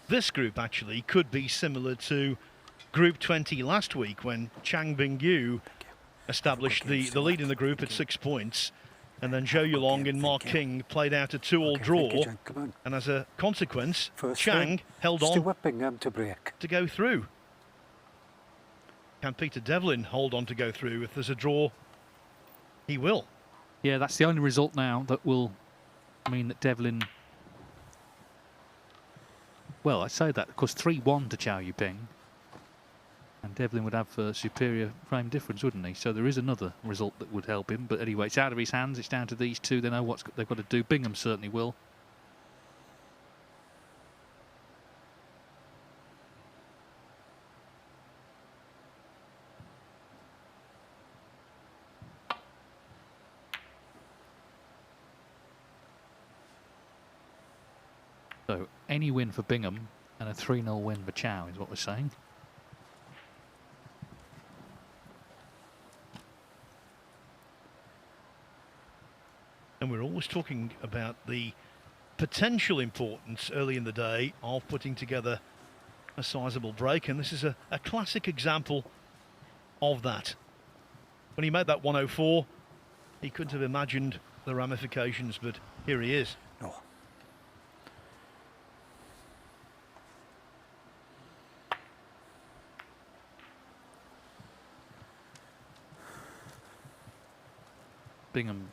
this group actually could be similar to Group 20 last week when Chang Bingyu established the lead in the group at 6 points, and then Zhou Yulong and Mark King played out a 2-all draw, and as a consequence, Chang held on Stuart Bingham to break. to go through. Can Peter Devlin hold on to go through? If there's a draw, he will. Yeah, that's the only result now that will mean that Devlin... Well, I say that, of course, 3-1 to Cao Yupeng. And Devlin would have superior frame difference, wouldn't he? So there is another result that would help him. But anyway, it's out of his hands. It's down to these two. They know what they've got to do. Bingham certainly will. So any win for Bingham and a 3-0 win for Cao is what we're saying. And we're always talking about the potential importance early in the day of putting together a sizable break, and this is a classic example of that. When he made that 104, he couldn't have imagined the ramifications, but here he is. No. Bingham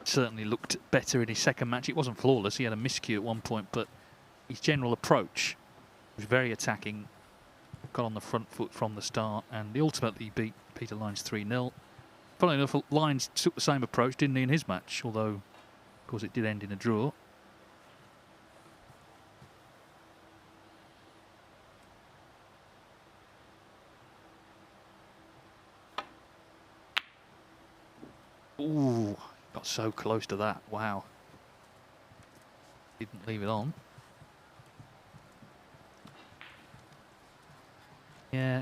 certainly looked better in his second match. It wasn't flawless. He had a miscue at one point, but his general approach was very attacking. Got on the front foot from the start, and he ultimately beat Peter Lyons 3-0. Funnily enough, Lyons took the same approach, didn't he, in his match? Although, of course, it did end in a draw. Ooh, got so close to that. Wow. Didn't leave it on. Yeah,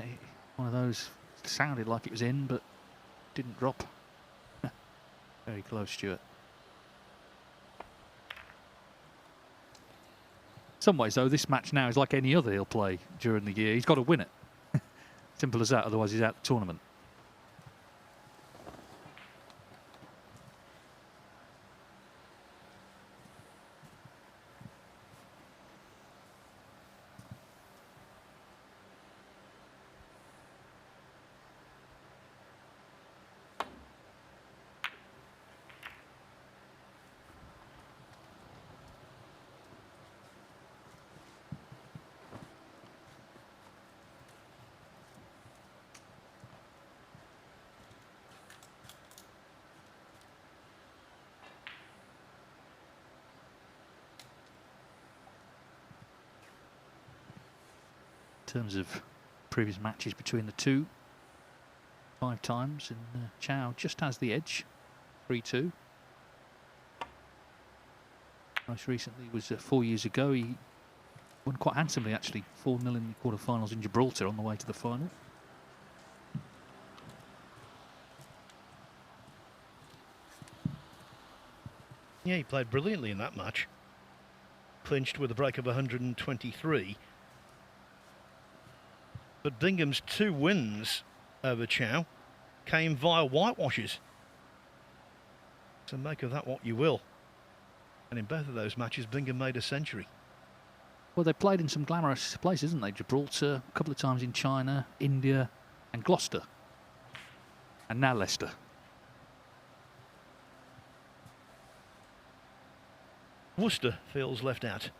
one of those sounded like it was in, but didn't drop. Very close, Stuart. In some ways, though, this match now is like any other he'll play during the year. He's got to win it. Simple as that, otherwise he's out of the tournament. In terms of previous matches between the two, 5 times, and Cao just has the edge, 3-2. Most recently was 4 years ago. He won quite handsomely, actually, 4-0 in the quarterfinals in Gibraltar on the way to the final. Yeah, he played brilliantly in that match. Clinched with a break of 123. But Bingham's 2 wins over Cao came via whitewashes. So make of that what you will. And in both of those matches, Bingham made a century. Well, they played in some glamorous places, didn't they? Gibraltar, a couple of times in China, India, and Gloucester. And now Leicester. Worcester feels left out.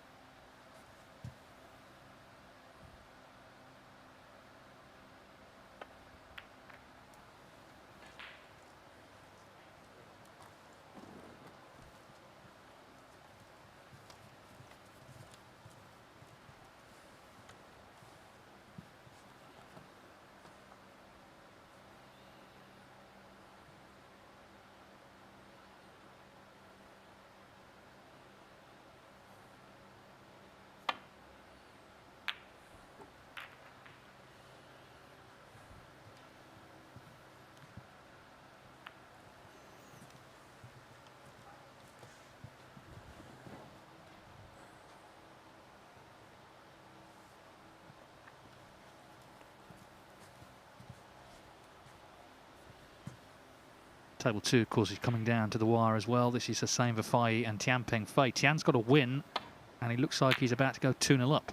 Table 2, of course, is coming down to the wire as well. This is the same for Fai and Tianpeng Fei. Tian's got a win, and he looks like he's about to go 2-0 up.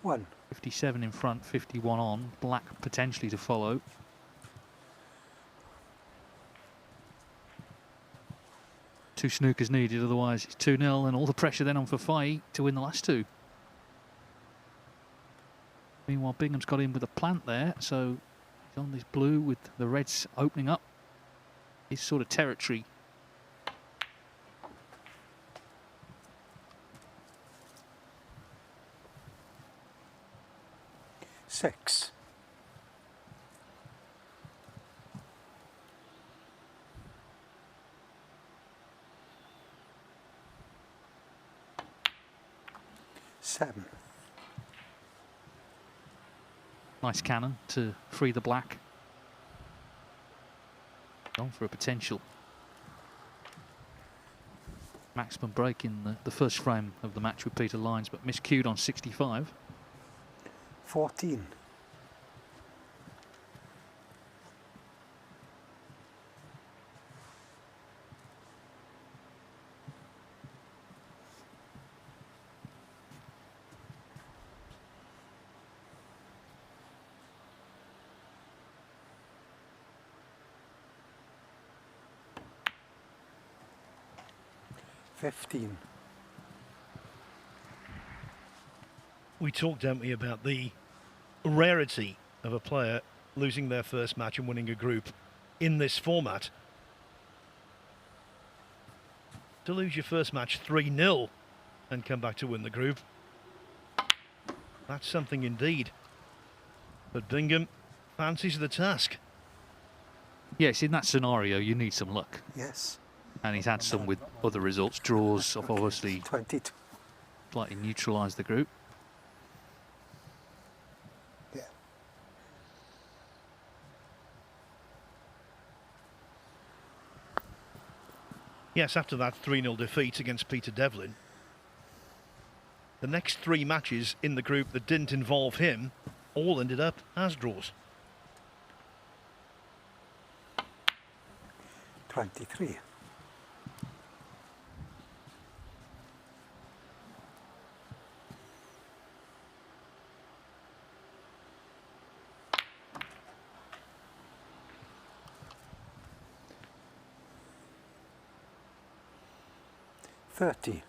1. 57 in front, 51 on. Black potentially to follow. Two snookers needed, otherwise it's 2-0, and all the pressure then on for Fai to win the last two. Meanwhile, Bingham's got in with a plant there, so he's on this blue with the reds opening up his sort of territory. Six. Seven. Nice cannon to free the black. On for a potential maximum break in the first frame of the match with Peter Lines, but miscued on 65. 14. We talked, don't we, about the rarity of a player losing their first match and winning a group in this format. To lose your first match 3-0 and come back to win the group, that's something indeed. But Bingham fancies the task. Yes, in that scenario you need some luck. Yes. And he's had some with other results. Draws have obviously 22. slightly neutralised the group. Yeah. Yes, after that 3-0 defeat against Peter Devlin, the next three matches in the group that didn't involve him all ended up as draws. 23. $30.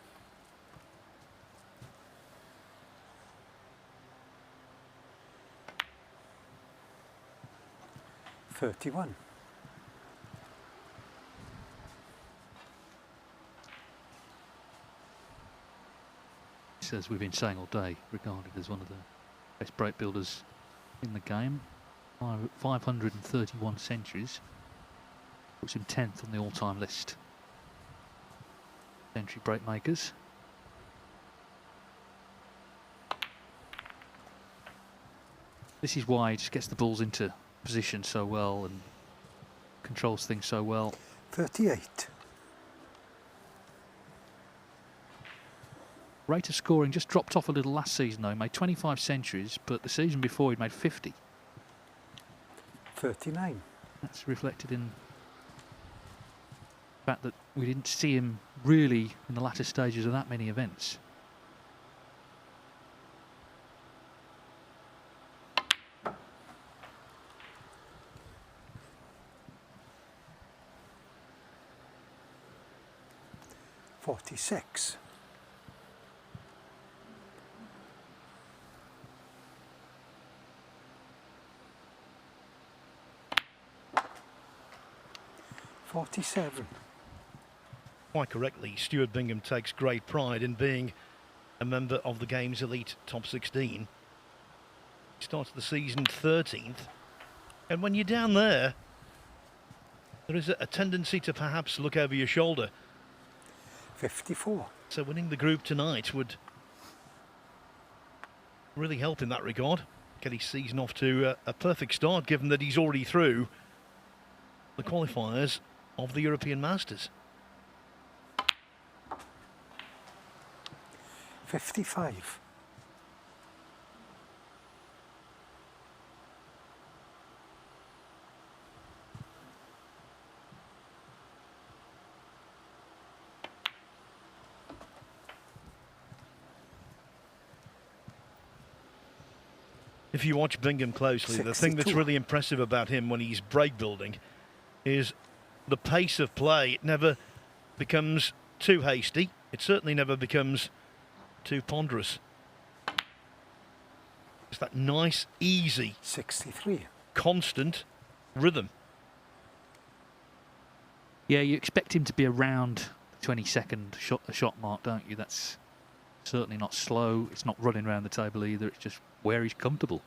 31. As we've been saying all day, regarded as one of the best break builders in the game. 531 centuries, puts him 10th on the all-time list. Century break makers. This is why he just gets the balls into position so well and controls things so well. 38. Rate of scoring just dropped off a little last season though. He made 25 centuries, but the season before he'd made 50. 39. That's reflected in the fact that we didn't see him really in the latter stages of that many events. $46. 47. Quite correctly, Stuart Bingham takes great pride in being a member of the game's elite top 16. He started the season 13th, and when you're down there, there is a tendency to perhaps look over your shoulder. 54. So winning the group tonight would really help in that regard. Get his season off to a perfect start, given that he's already through the qualifiers of the European Masters. 55. If you watch Bingham closely, the thing that's 62. really impressive about him when he's break building is the pace of play. It never becomes too hasty. It certainly never becomes too ponderous. It's that nice, easy, 63. constant rhythm. Yeah, you expect him to be around the 20-second shot mark, don't you? That's certainly not slow. It's not running around the table either. It's just where he's comfortable.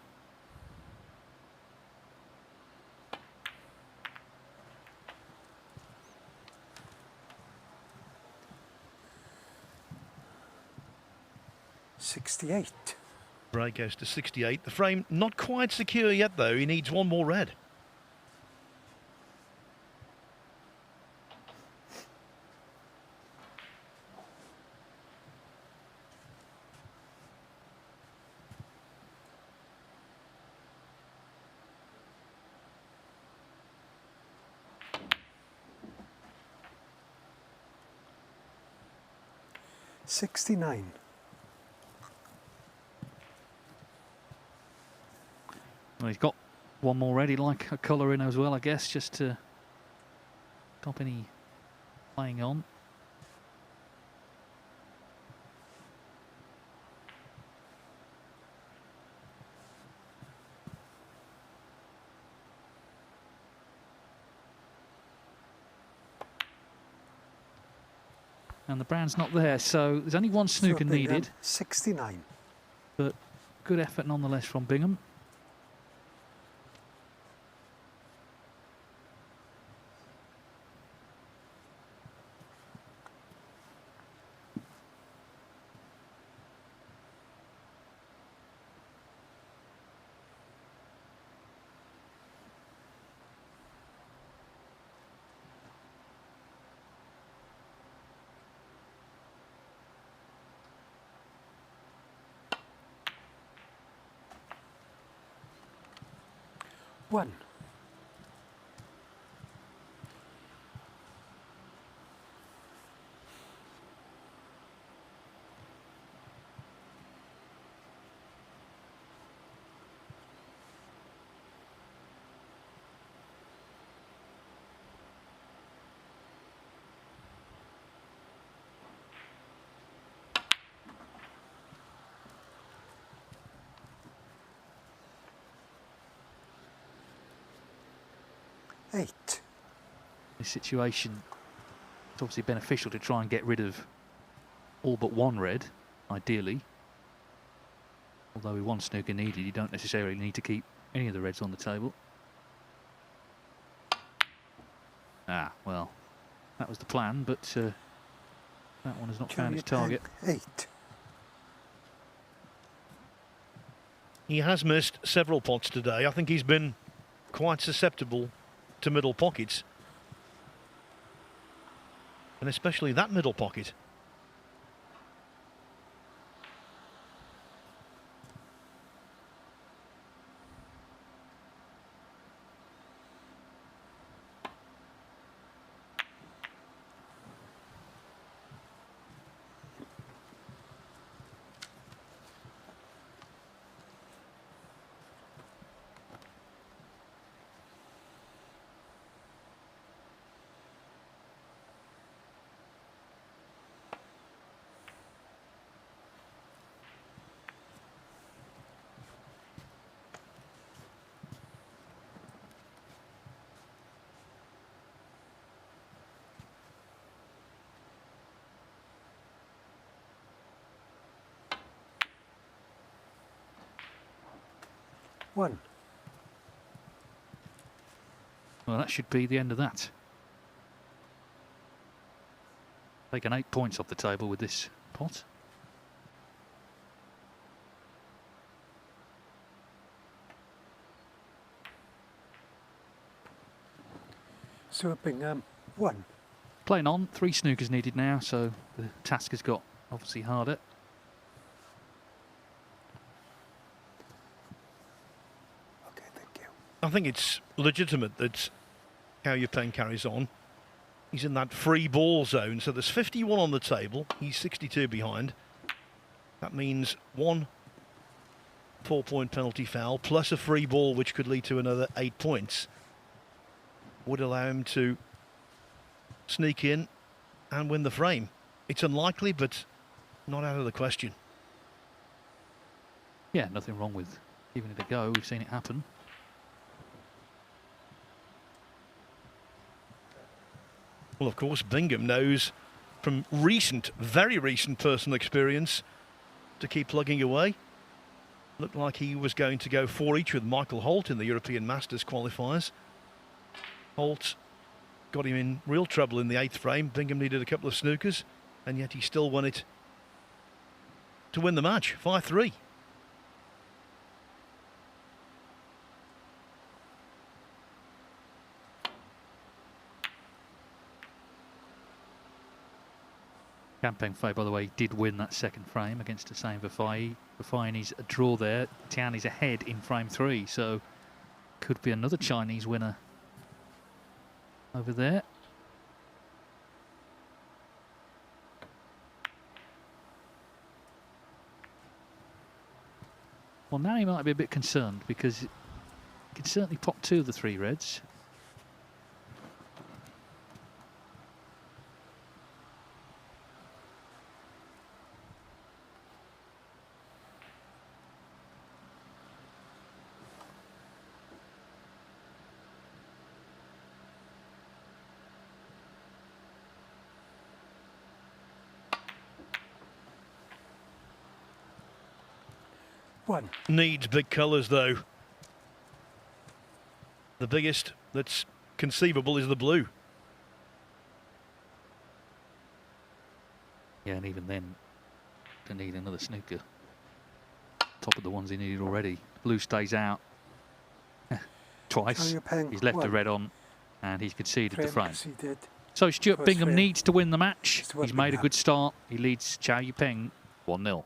$68. Break goes to 68. The frame not quite secure yet, though. He needs one more red. $69. Well, he's got one more ready, like a colour in as well, I guess, just to stop any playing on. And the brown's not there, so there's only one snooker needed. 69. But good effort nonetheless from Bingham. One. $8. This situation, it's obviously beneficial to try and get rid of all but one red, ideally. Although with one snooker needed, you don't necessarily need to keep any of the reds on the table. Ah, well, that was the plan, but that one has not found its target. 8. He has missed several pots today. I think he's been quite susceptible to middle pockets, and especially that middle pocket. One. Well, that should be the end of that. Taken 8 points off the table with this pot. Stuart Bingham. 1. Playing on, 3 snookers needed now, so the task has got obviously harder. Okay, thank you. I think it's legitimate that Cao Yupeng carries on. He's in that free ball zone, so there's 51 on the table. He's 62 behind. That means one 4-point penalty foul, plus a free ball which could lead to another 8 points, would allow him to sneak in and win the frame. It's unlikely, but not out of the question. Yeah, nothing wrong with giving it a go. We've seen it happen. Well, of course, Bingham knows from recent, very recent personal experience to keep plugging away. Looked like he was going to go 4 each with Michael Holt in the European Masters qualifiers. Holt got him in real trouble in the 8th frame. Bingham needed a couple of snookers, and yet he still won it to win the match, 5-3. Cao Yupeng, by the way, did win that second frame against Hussein Vafai. Vafai needs a draw there. Tian is ahead in frame 3, so could be another Chinese winner over there. Well, now he might be a bit concerned because he can certainly pop 2 of the 3 reds. One. Needs big colours, though. The biggest that's conceivable is the blue. Yeah, and even then, they need another snooker. Top of the ones he needed already. Blue stays out twice. Cao Yupeng, He's left the 1. red on, and he's conceded the frame. Conceded. So Stuart First Bingham frame. needs to win the match. Stuart He's made a Bingham. good start. He leads Cao Yupeng 1-0.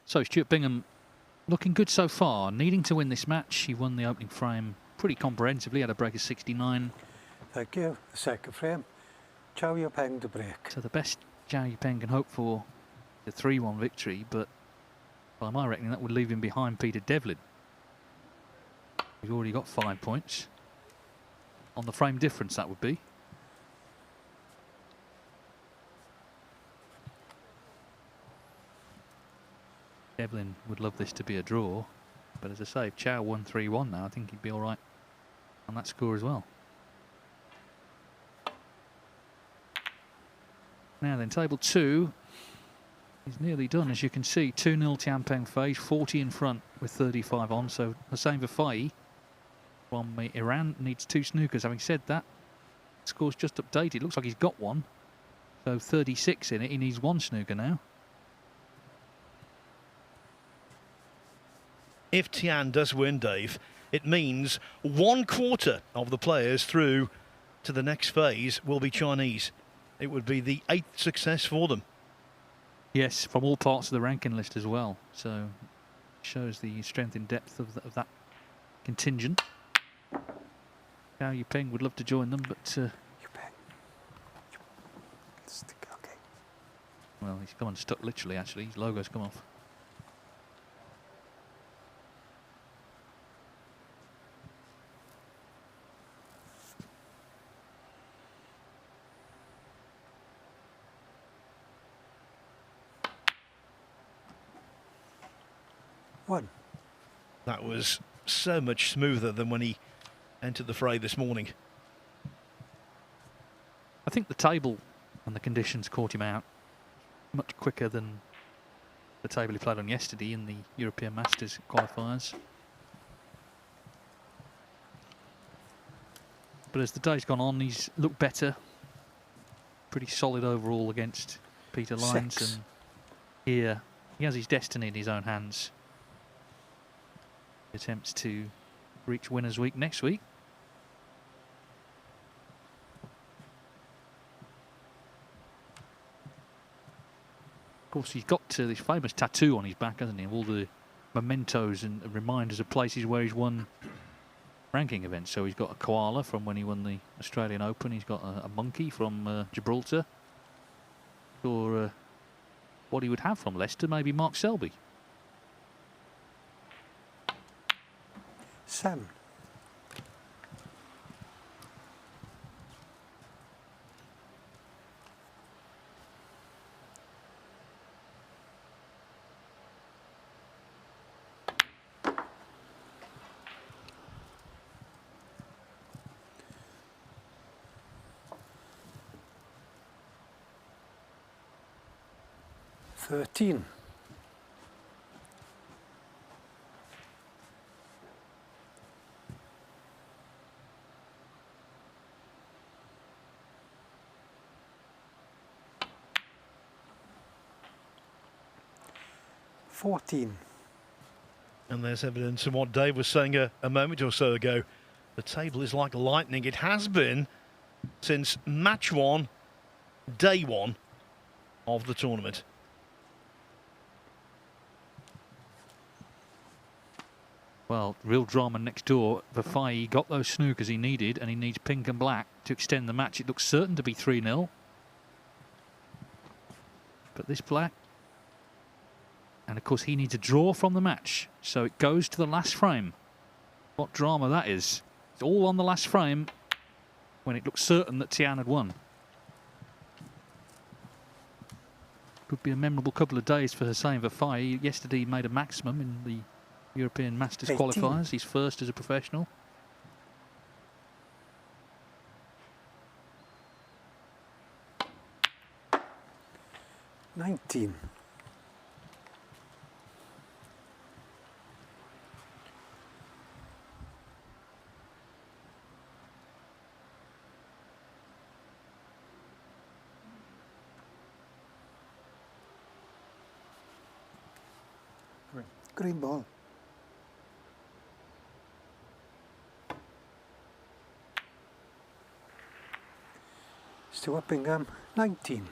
So Stuart Bingham looking good so far, needing to win this match. He won the opening frame pretty comprehensively, had a break of 69. Thank you. The second frame. Cao Yupeng to break. So the best Cao Yupeng can hope for the 3-1 victory, but by my reckoning that would leave him behind Peter Devlin. He's already got 5 points. On the frame difference, that would be. Devlin would love this to be a draw, but as I say, if Cao won 3-1 now, I think he'd be all right on that score as well. Now then, table 2 is nearly done, as you can see. 2-0 Tian Peng Fei, 40 in front with 35 on, so Hussein Vafai from Iran needs 2 snookers. Having said that, score's just updated. Looks like he's got one, so 36 in it. He needs 1 snooker now. If Tian does win, Dave, it means 1/4 of the players through to the next phase will be Chinese. It would be the 8th success for them. Yes, from all parts of the ranking list as well. So shows the strength and depth of that contingent. Cao Yupeng would love to join them, but Yupeng. Okay. well, he's come unstuck literally. Actually, his logo's come off. 1. That was so much smoother than when he entered the fray this morning. I think the table and the conditions caught him out much quicker than the table he played on yesterday in the European Masters qualifiers. But as the day's gone on, he's looked better. Pretty solid overall against Peter Lyons. 6. And here, he has his destiny in his own hands. He attempts to reach Winners' Week next week. Of course, he's got this famous tattoo on his back, hasn't he? Of all the mementos and reminders of places where he's won ranking events. So he's got a koala from when he won the Australian Open. He's got a monkey from Gibraltar. Or what he would have from Leicester, maybe Mark Selby. 7. Thirteen. 14. And there's evidence of what Dave was saying a moment or so ago. The table is like lightning. It has been since match 1, day 1 of the tournament. Well, real drama next door. Vafai got those snookers he needed, and he needs pink and black to extend the match. It looks certain to be 3-0. But this black, and of course he needs a draw from the match, so it goes to the last frame. What drama that is. It's all on the last frame when it looks certain that Tian had won. Could be a memorable couple of days for Hussein Vafai. Yesterday he made a maximum in the European Masters 18. qualifiers. He's first as a professional. $19. Green ball. Stuart Bingham, 19.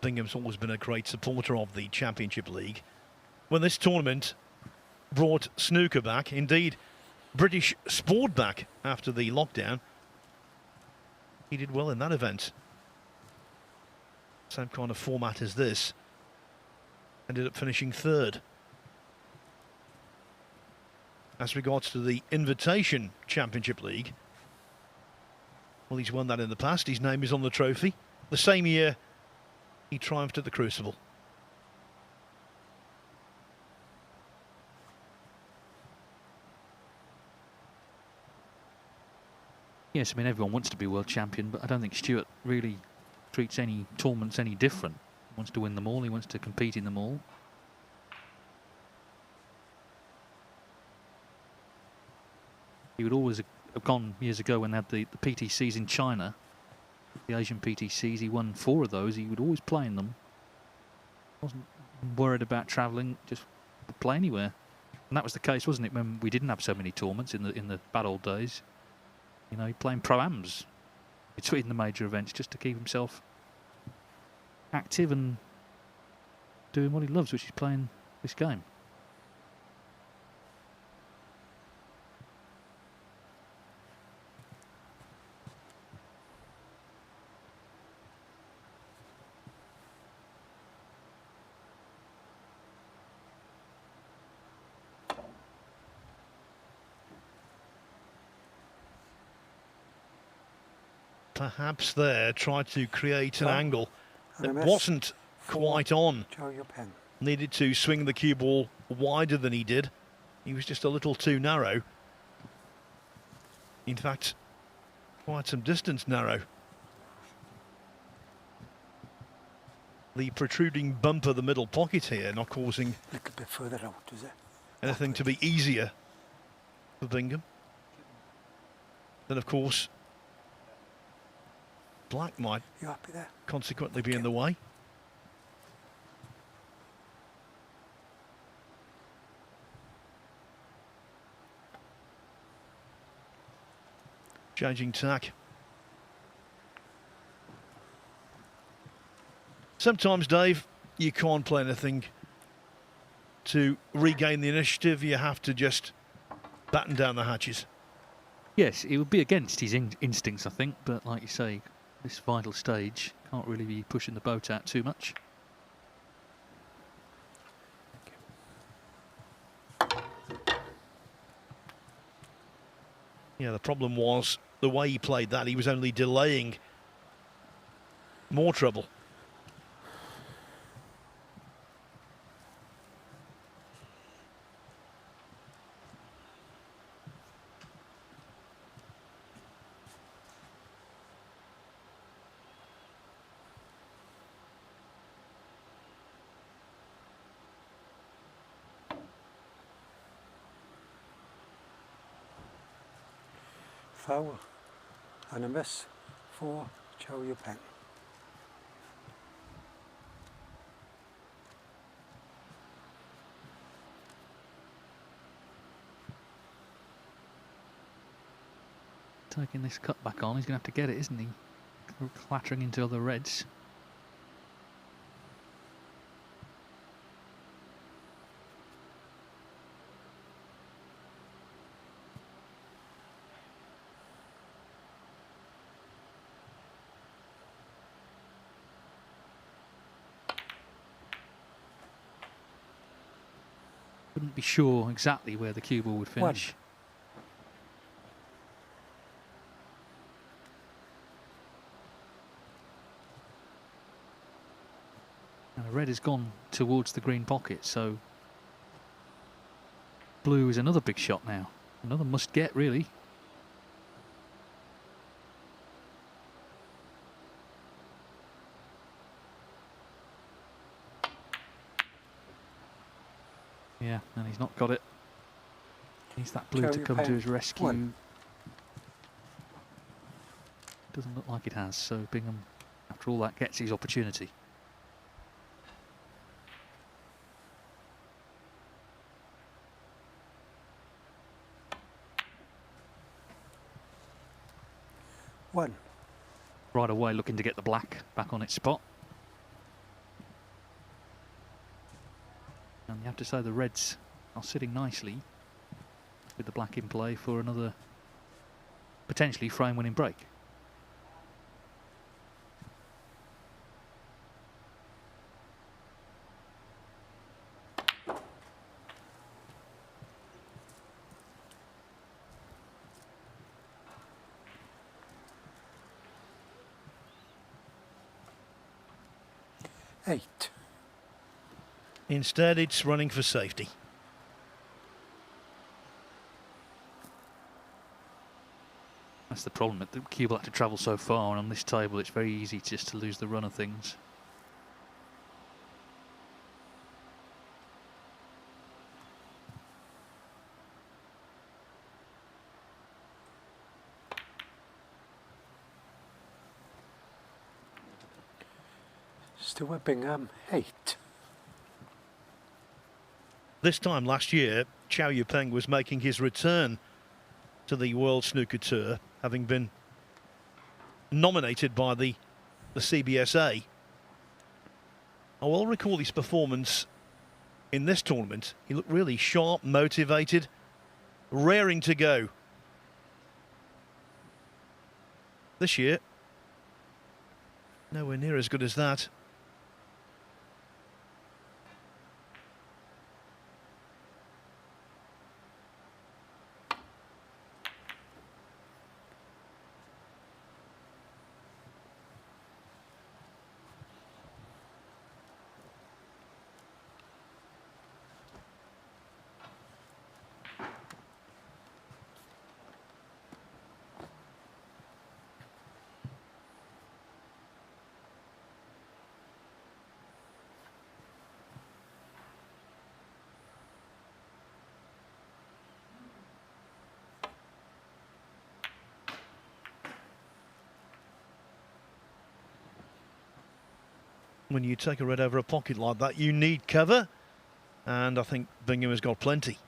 Bingham's always been a great supporter of the Championship League. When this tournament brought snooker back, indeed British sport back after the lockdown, he did well in that event. Same kind of format as this. Ended up finishing third. As regards to the Invitation Championship League, well, he's won that in the past. His name is on the trophy. The same year he triumphed at the Crucible. Yes, I mean, everyone wants to be world champion, but I don't think Stuart really treats any tournaments any different. He wants to win them all, he wants to compete in them all. He would always have gone years ago when they had the PTCs in China, the Asian PTCs. He won 4 of those. He would always play in them. Wasn't worried about travelling, just would play anywhere. And that was the case, wasn't it, when we didn't have so many tournaments in the bad old days? You know, he'd playing pro-ams between the major events just to keep himself active and doing what he loves, which is playing this game. Perhaps there tried to create an angle that And a miss wasn't for quite on. Cao Yupeng. Needed to swing the cue ball wider than he did. He was just a little too narrow. In fact, quite some distance narrow. The protruding bump of the middle pocket here not causing A little bit further out, is it? anything to be easier for Bingham. Then, of course, black might You happy there? consequently be in the way. Changing tack. Sometimes, Dave, you can't play anything to regain the initiative. You have to just batten down the hatches. Yes, it would be against his instincts, I think, but like you say, this vital stage, can't really be pushing the boat out too much. Yeah, the problem was the way he played that, he was only delaying more trouble. Foul. And a miss for Cao Yupeng. Taking this cut back on, he's going to have to get it, isn't he? Clattering into other reds. Wouldn't be sure exactly where the cue ball would finish. Now the red has gone towards the green pocket, so blue is another big shot now. Another must get, really. Yeah, and he's not got it. Needs that blue Cao to come to Yupeng his rescue. won. Doesn't look like it has, so Bingham, after all that, gets his opportunity. One. Right away looking to get the black back on its spot. And you have to say the reds are sitting nicely with the black in play for another potentially frame-winning break. Eight. Instead, it's running for safety. That's the problem. The cue will have to travel so far, and on this table it's very easy just to lose the run of things. Stuart Bingham, 8. This time last year, Cao Yupeng was making his return to the World Snooker Tour, having been nominated by the CBSA. I will recall his performance in this tournament. He looked really sharp, motivated, raring to go. This year, nowhere near as good as that. When you take a red over a pocket like that, you need cover, and I think Bingham has got plenty.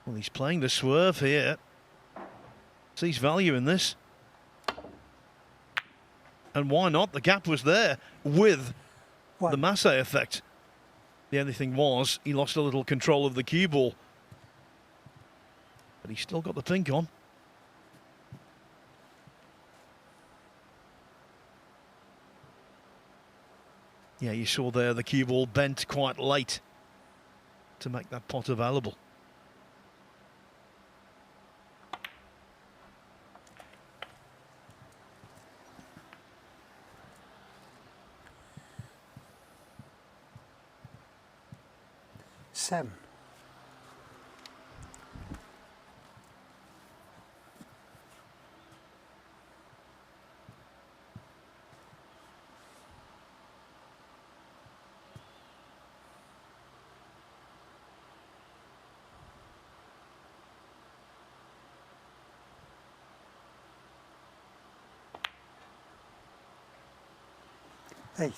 Well, he's playing the swerve here. Sees value in this. And why not? The gap was there with the Masse effect. The only thing was, he lost a little control of the cue ball. But he's still got the pink on. Yeah, you saw there the cue ball bent quite late to make that pot available. Seven. Eight.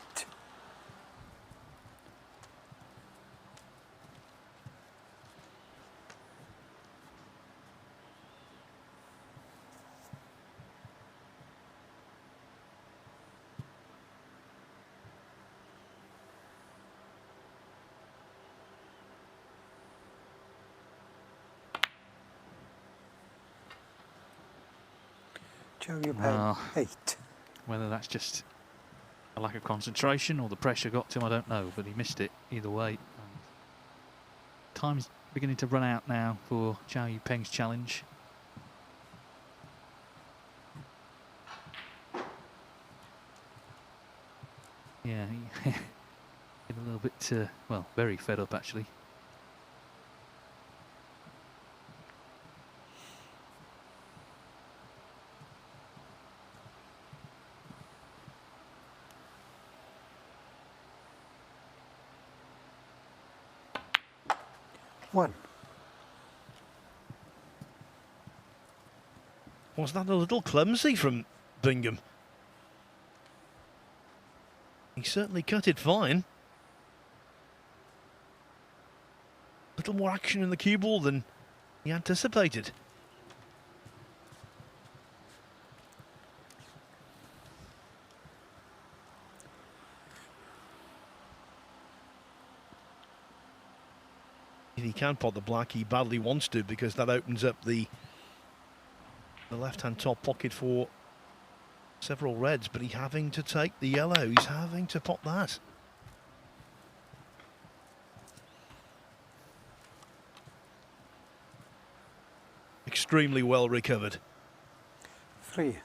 Cao Yupeng, 8. Whether that's just a lack of concentration or the pressure got to him, I don't know, but he missed it either way. Time's beginning to run out now for Cao Yupeng's challenge. Yeah, he a little bit, well, very fed up actually. One. Was that a little clumsy from Bingham? He certainly cut it fine. A little more action in the cue ball than he anticipated. If he can pot the black, he badly wants to, because that opens up the left-hand top pocket for several reds, but he's having to take the yellow. He's having to pot that. Extremely well recovered. 3.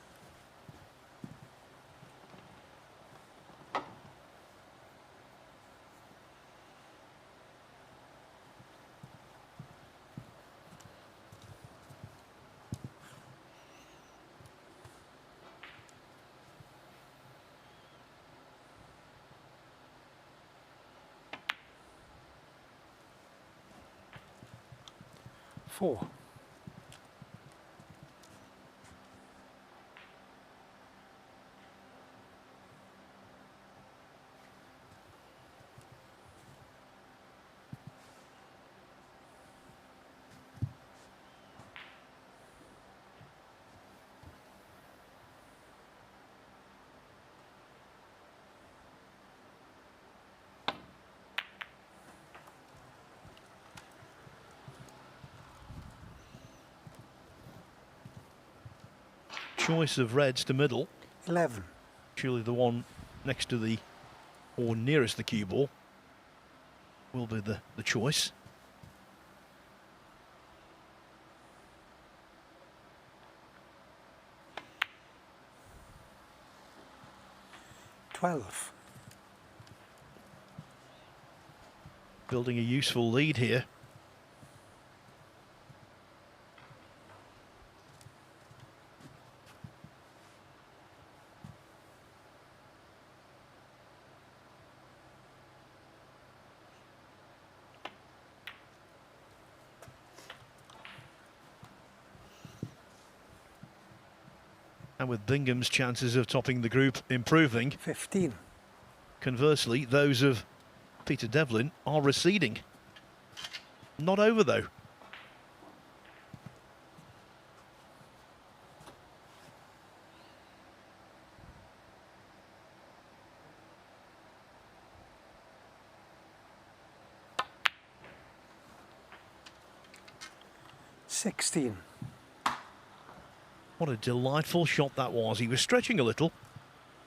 4. Choice of reds to middle. 11. Surely the one next to the, or nearest the cue ball, will be the choice. $12. Building a useful lead here. And with Bingham's chances of topping the group improving, 15. conversely, those of Peter Devlin are receding. Not over, though. $16. What a delightful shot that was. He was stretching a little,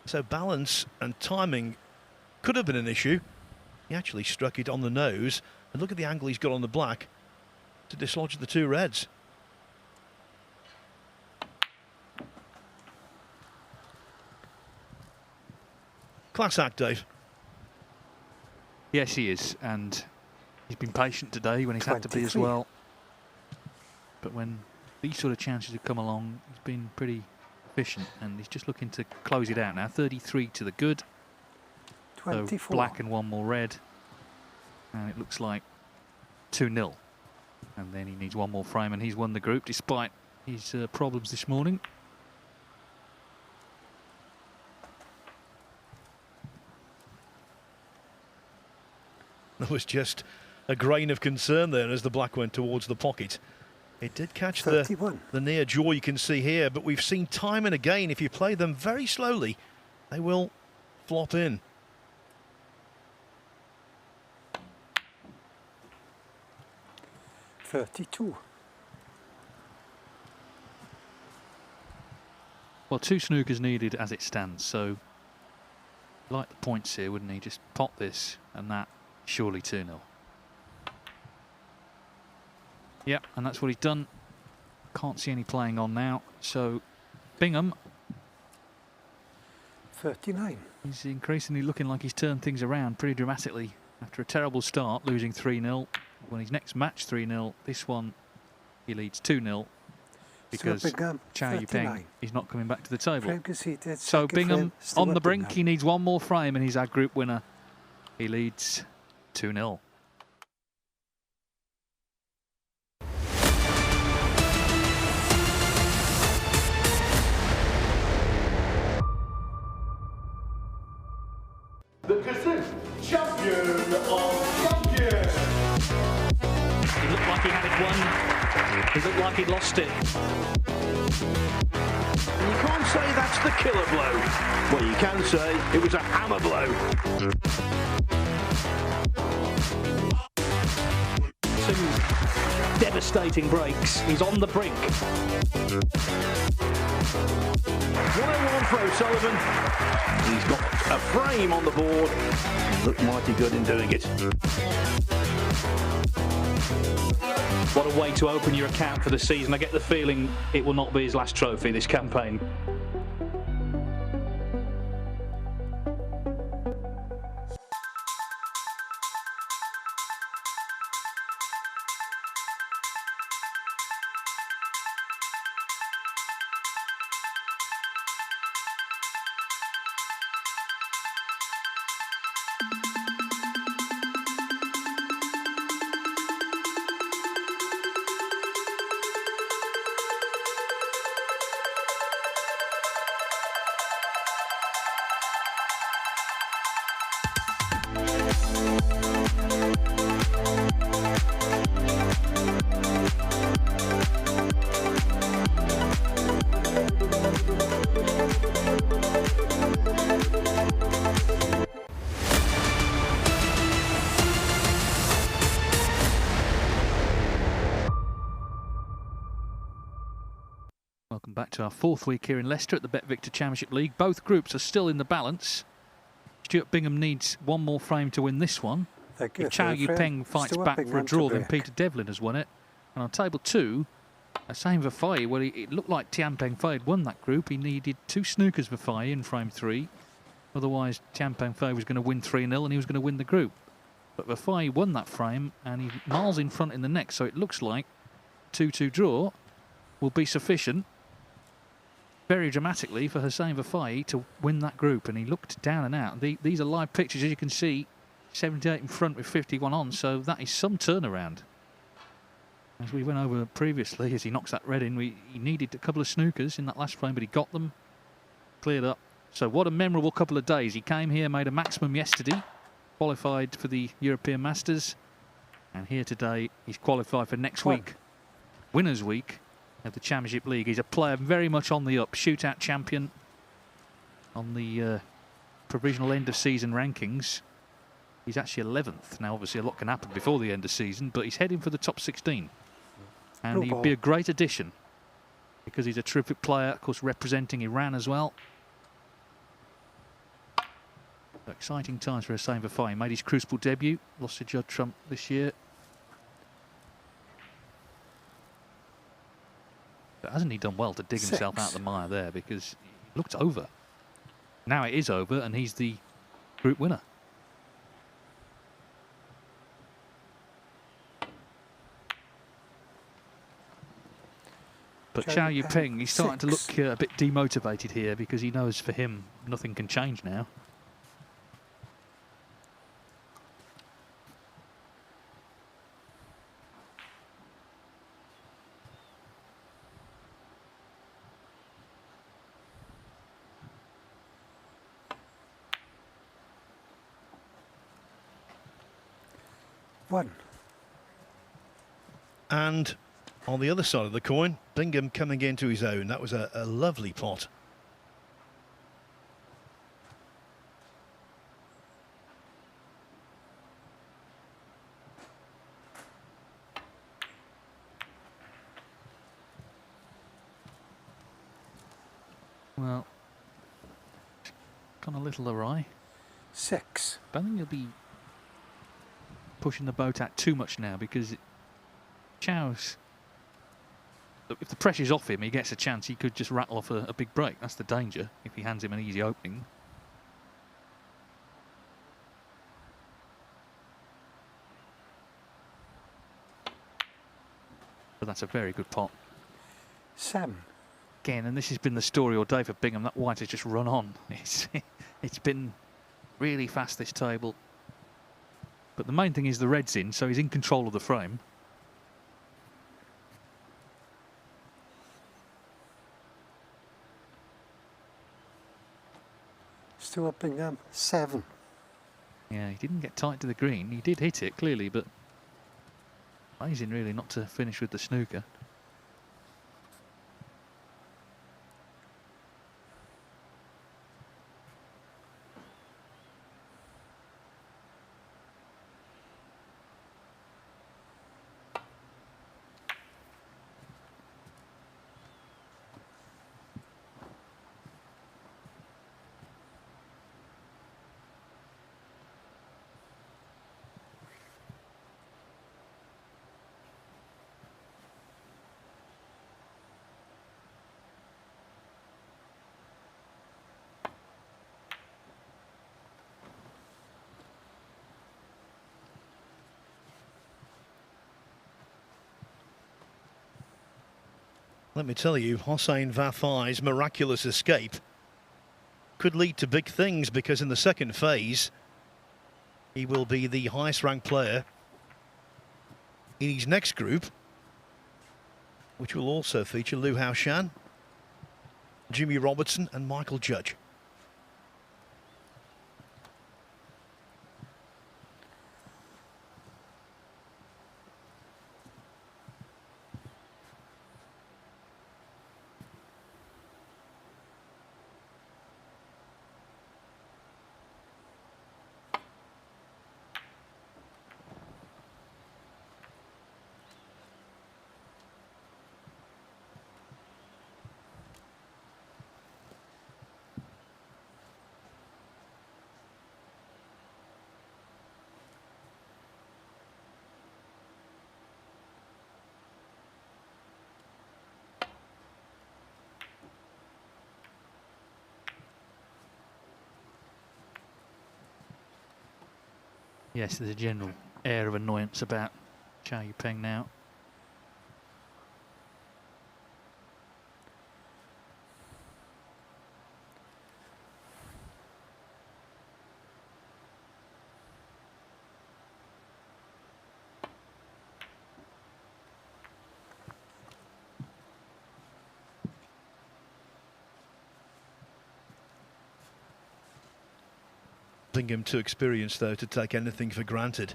so balance and timing could have been an issue. He actually struck it on the nose, and look at the angle he's got on the black to dislodge the two reds. Class act, Dave. Yes, he is, and he's been patient today when he's had to be as 23. well. But when these sort of chances have come along, he's been pretty efficient, and he's just looking to close it out now. 33 to the good. 24. So black and one more red, and it looks like 2-0. And then he needs one more frame, and he's won the group despite his problems this morning. There was just a grain of concern there as the black went towards the pocket. It did catch the near jaw you can see here, but we've seen time and again, if you play them very slowly, they will flop in. $32. Well, 2 snookers needed as it stands, so like the points here, wouldn't he? Just pop this and that, surely 2-0. Yeah, and that's what he's done. Can't see any playing on now. So Bingham, 39. he's increasingly looking like he's turned things around pretty dramatically after a terrible start, losing 3-0. When his next match 3-0, this one he leads 2-0 because Cao Yupeng is not coming back to the table. So Bingham on the brink, he needs one more frame and he's our group winner. He leads 2-0. The Pacific champion of champions. He looked like he had it won. He looked like he'd lost it. You can't say that's the killer blow. Well, you can say it was a hammer blow. Two devastating breaks. He's on the brink. 101 for O'Sullivan. He's got a frame on the board. Looked mighty good in doing it. What a way to open your account for the season. I get the feeling it will not be his last trophy this campaign. Welcome back to our fourth week here in Leicester at the Bet Victor Championship League. Both groups are still in the balance. Stuart Bingham needs one more frame to win this one. If Cao Yupeng fights back for a draw, then Peter Devlin has won it. And on table 2, same Vafai, well, it looked like Tianpeng Fei had won that group. He needed 2 snookers Vafai in frame 3. Otherwise, Tianpeng Fei was going to win 3-0 and he was going to win the group. But Vafai won that frame and he's miles in front in the next, so it looks like 2-2 draw will be sufficient very dramatically for Hussein Vafai to win that group. And he looked down and out. These are live pictures, as you can see. 78 in front with 51 on, so that is some turnaround. As we went over previously, as he knocks that red in, he needed a couple of snookers in that last frame, but he got them, cleared up. So what a memorable couple of days. He came here, made a maximum yesterday, qualified for the European Masters, and here today he's qualified for next week, Winners' Week of the Championship League. He's a player very much on the up, shootout champion on the provisional end of season rankings. He's actually 11th. Now, obviously, a lot can happen before the end of season, but he's heading for the top 16. And he'd be a great addition because he's a terrific player, of course, representing Iran as well. So exciting times for Hussein Vafai. He made his Crucible debut, lost to Judd Trump this year. But hasn't he done well to dig himself out of the mire there, because he looked over. Now it is over, and he's the group winner. But Cao Yupeng, he's starting to look a bit demotivated here because he knows for him nothing can change now. One. And on the other side of the coin, Bingham coming into his own. That was a lovely pot. Well, gone a little awry. 6. I don't think he'll be pushing the boat out too much now, because Chao's, if the pressure's off him, he gets a chance. He could just rattle off a big break. That's the danger if he hands him an easy opening. But that's a very good pot. 7. Again, and this has been the story all day for Bingham. That white has just run on. It's been really fast, this table. But the main thing is the red's in, so he's in control of the frame. Stuart Bingham, 7. Yeah, he didn't get tight to the green. He did hit it, clearly, but amazing, really, not to finish with the snooker. Let me tell you, Hossein Vafai's miraculous escape could lead to big things, because in the second phase, he will be the highest ranked player in his next group, which will also feature Liu Haoshan, Jimmy Robertson and Michael Judge. Yes, there's a general air of annoyance about Cao Yupeng now. Bingham too experienced, though, to take anything for granted.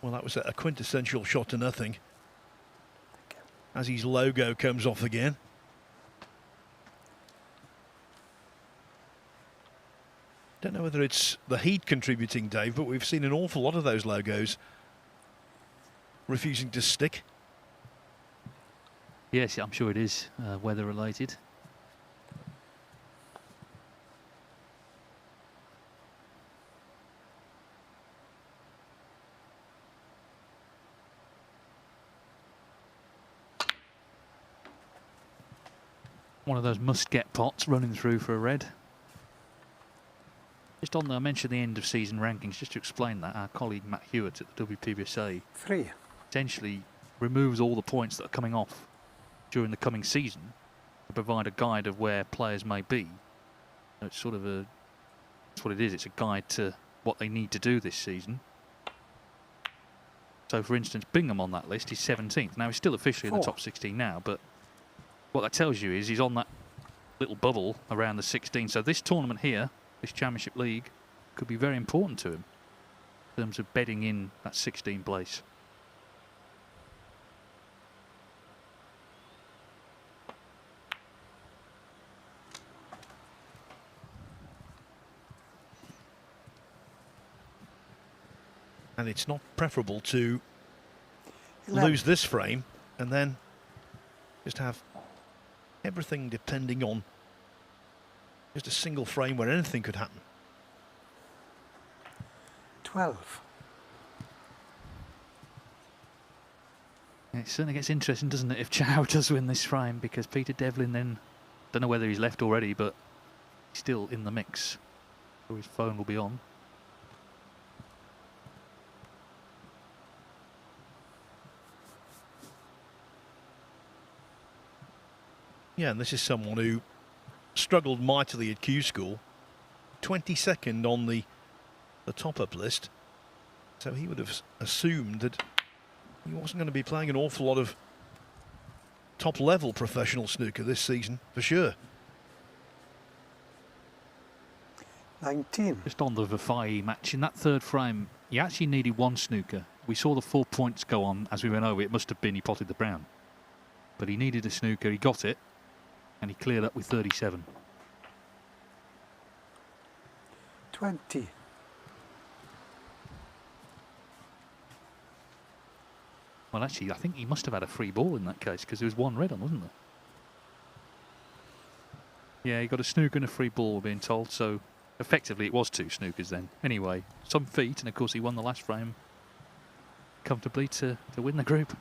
Well, that was a quintessential shot to nothing. As his logo comes off again. Don't know whether it's the heat contributing, Dave, but we've seen an awful lot of those logos refusing to stick. Yes, I'm sure it is weather related. One of those must-get pots running through for a red. Just on the, I mentioned the end of season rankings, just to explain that, our colleague Matt Hewitt at the WPBSA 3. essentially removes all the points that are coming off during the coming season to provide a guide of where players may be. So it's sort of a, that's what it is, it's a guide to what they need to do this season. So for instance, Bingham on that list is 17th. Now he's still officially in the top 16 now, but what that tells you is he's on that little bubble around the 16. So this tournament here, this Championship League, could be very important to him in terms of bedding in that 16th place. And it's not preferable to 11. lose this frame and then just have everything depending on just a single frame where anything could happen. 12. It certainly gets interesting, doesn't it, if Cao does win this frame, because Peter Devlin then, don't know whether he's left already, but he's still in the mix. So his phone will be on. Yeah, and this is someone who struggled mightily at Q School, 22nd on the top-up list. So he would have assumed that he wasn't going to be playing an awful lot of top-level professional snooker this season, for sure. 19. Just on the Vafai match, in that third frame, he actually needed one snooker. We saw the 4 points go on as we went over. It must have been he potted the brown. But he needed a snooker, he got it, and he cleared up with 37. 20. Well, actually, I think he must have had a free ball in that case, because there was one red on, wasn't there? Yeah, he got a snooker and a free ball, we're being told, so effectively it was 2 snookers then. Anyway, some feet, and of course he won the last frame comfortably to win the group.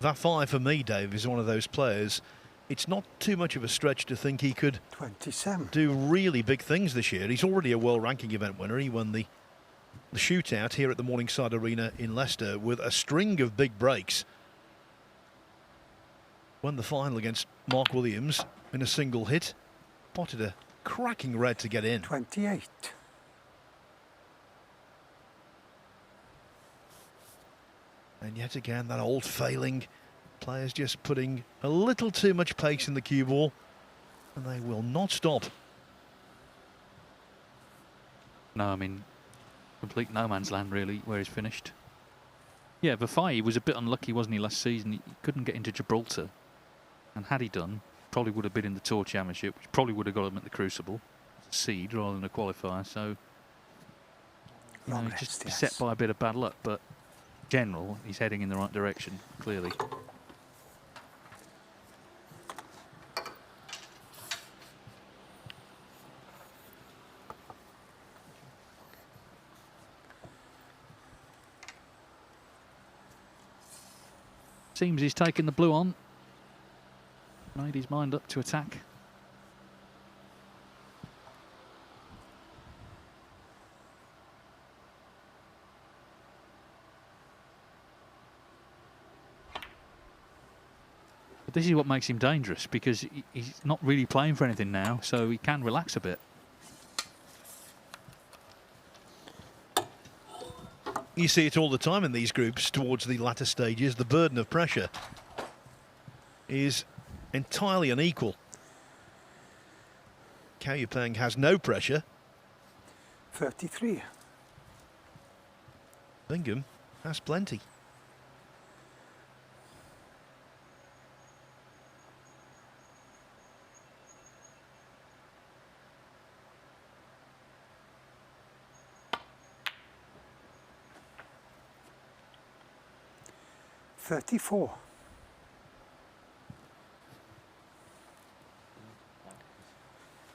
That 5 for me, Dave, is one of those players. It's not too much of a stretch to think he could 27. do really big things this year. He's already a world ranking event winner. He won the shootout here at the Morningside Arena in Leicester with a string of big breaks. Won the final against Mark Williams in a single hit. Potted a cracking red to get in. 28. And yet again, that old failing. Players just putting a little too much pace in the cue ball, and they will not stop. No, I mean, complete no man's land really, where he's finished. Yeah, Vafai was a bit unlucky, wasn't he, last season? He couldn't get into Gibraltar. And had he done, probably would have been in the Tour Championship, which probably would have got him at the Crucible. As a seed rather than a qualifier, so you know, he's just beset by a bit of bad luck, but general, he's heading in the right direction, clearly. Seems he's taken the blue on. Made his mind up to attack. But this is what makes him dangerous, because he's not really playing for anything now, so he can relax a bit. You see it all the time in these groups towards the latter stages. The burden of pressure is entirely unequal. Cao Yupeng has no pressure. 33. Bingham has plenty. $34.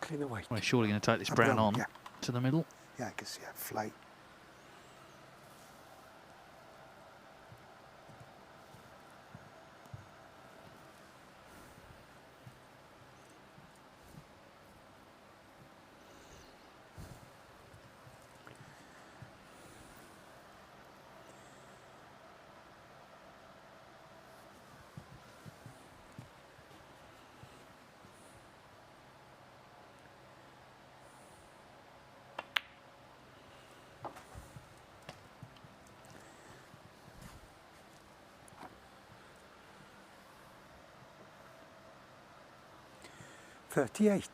Clean away. Well, he's surely going to take this brown on yeah. to the middle. Yeah, I can see that flight. $38.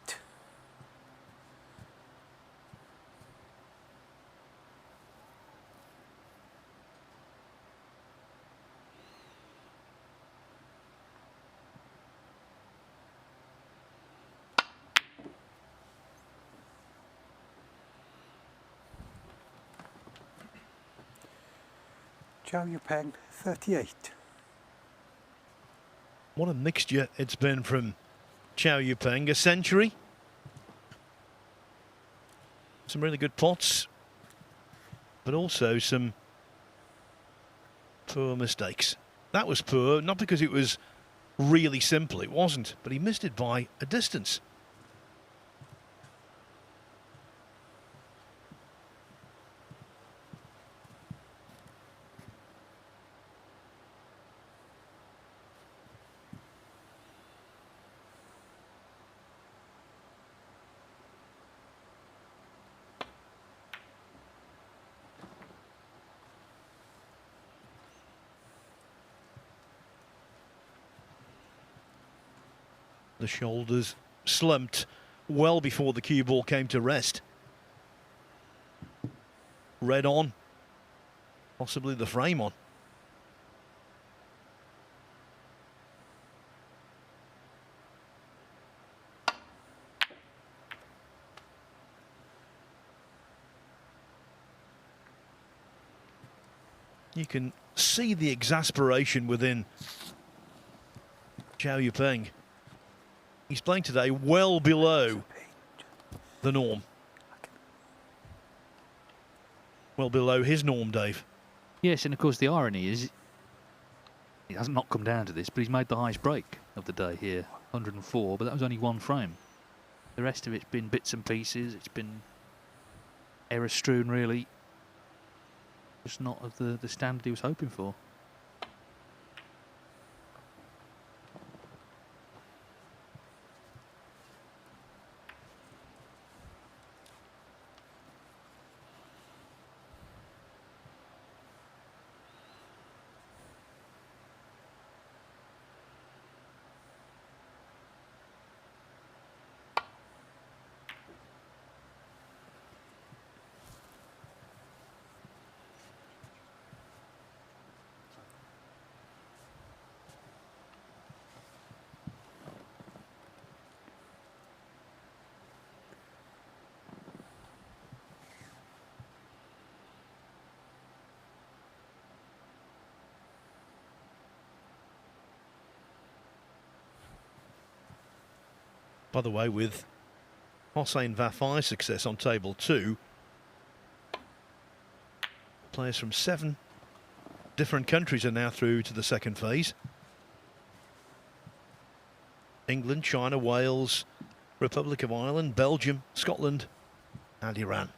Cao Yupeng, 38. What a mixture it's been from Cao Yupeng. A century. Some really good pots. But also some poor mistakes. That was poor, not because it was really simple. It wasn't. But he missed it by a distance. The shoulders slumped well before the cue ball came to rest. Red on, possibly the frame on. You can see the exasperation within Cao Yupeng. He's playing today well below the norm. Well below his norm, Dave. Yes, and of course the irony is, it hasn't not come down to this, but he's made the highest break of the day here, 104, but that was only one frame. The rest of it's been bits and pieces, it's been error strewn really. Just not of the standard he was hoping for. By the way, with Hossein Vafai's success on table 2, players from 7 different countries are now through to the second phase. England, China, Wales, Republic of Ireland, Belgium, Scotland and Iran.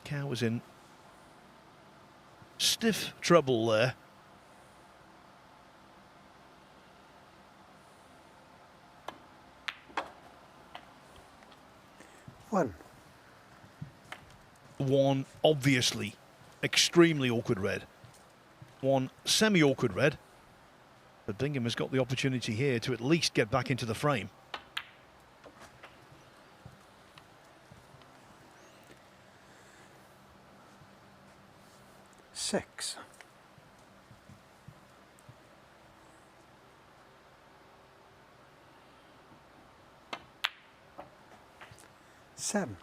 Cao was in stiff trouble there. One obviously extremely awkward red. One semi-awkward red. But Bingham has got the opportunity here to at least get back into the frame. Six. Seven.